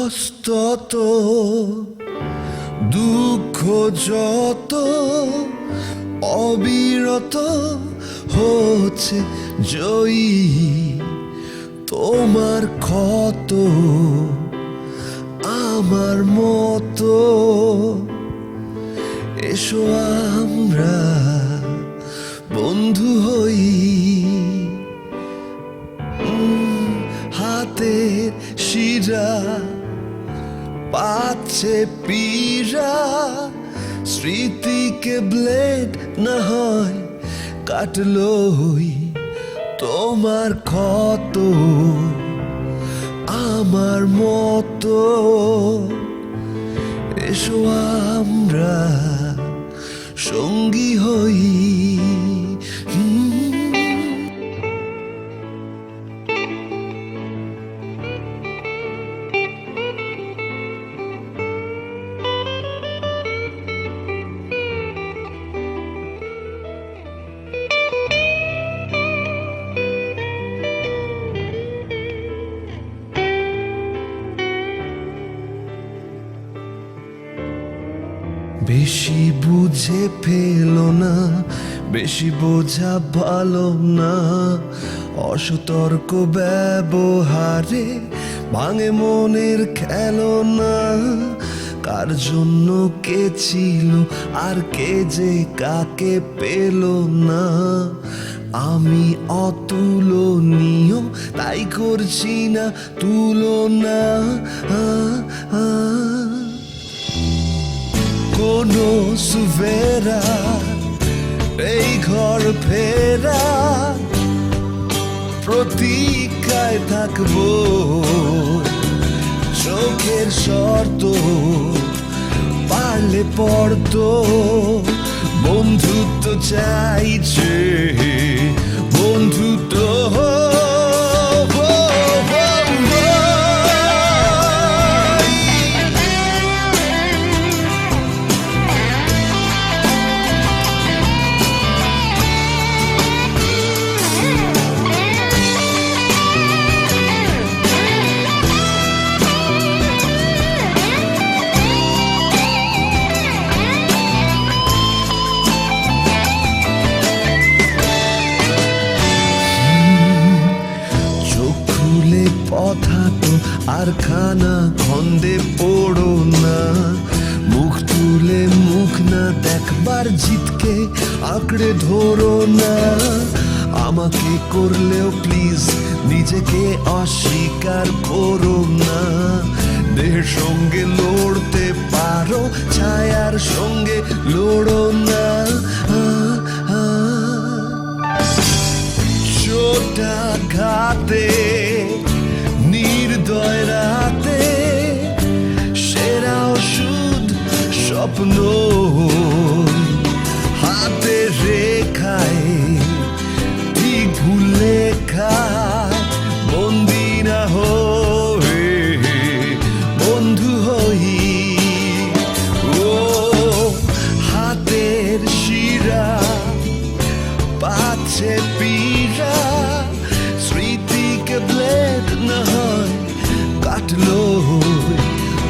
ইতস্তত দুঃখ যত অবিরত হচ্ছে জয়ী তোমার ক্ষত আমার মতো এসো আমরা বন্ধু হই হাতের শিরা পাচ্ছে পীড়া স্মৃতিকে ব্লেড না হয় কাটলই তোমার ক্ষত আমার মতো এসো আমরা সঙ্গী হই বেশি বুঝে ফেলো না বেশি বোঝা ভালো না অসতর্ক ব্যবহারে ভাঙে মনের খেলনা কার জন্য কে ছিল আর কে যে কাকে পেল না আমি অতুলনীয় তাই করছি না তুলনা কোনো সুফেরা এই ঘর ফেরা প্রতীক্ষায় থাকবো চোখের শর্ত পারলে পড়ত বন্ধুত্ব চাইছে বন্ধুত্ব পথাটো আর খানা খন্দে পড়ো না মুখ তুলে মুখ না দেখবার জিতকে আঁকড়ে ধরো না আমাকে করলেও প্লিজ নিজেকে অস্বীকার করো না দেহের সঙ্গে লড়তে পারো ছায়ার সঙ্গে লড়ো না চোটাঘাতে নির্দয় রাতে সেরা ওষুধ স্বপ্ন হাতে রেখায় ঠিক ভুল লেখায় বন্দি না হয়ে বন্ধু হই ও হাতের শিরা পাচ্ছে পীড়া স্মৃতিকে ব্লেড না হয় কাটলো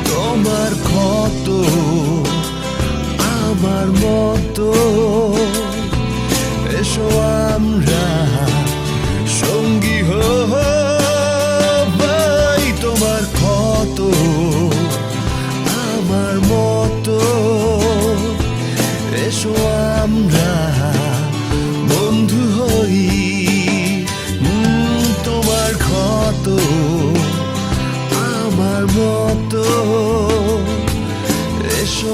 তোমার ক্ষত আমার মতো এসো আমরা সঙ্গী হই তোমার ক্ষত আমার মতো এসো আমরা বন্ধু হই তোমার ক্ষত আমার মতো এসো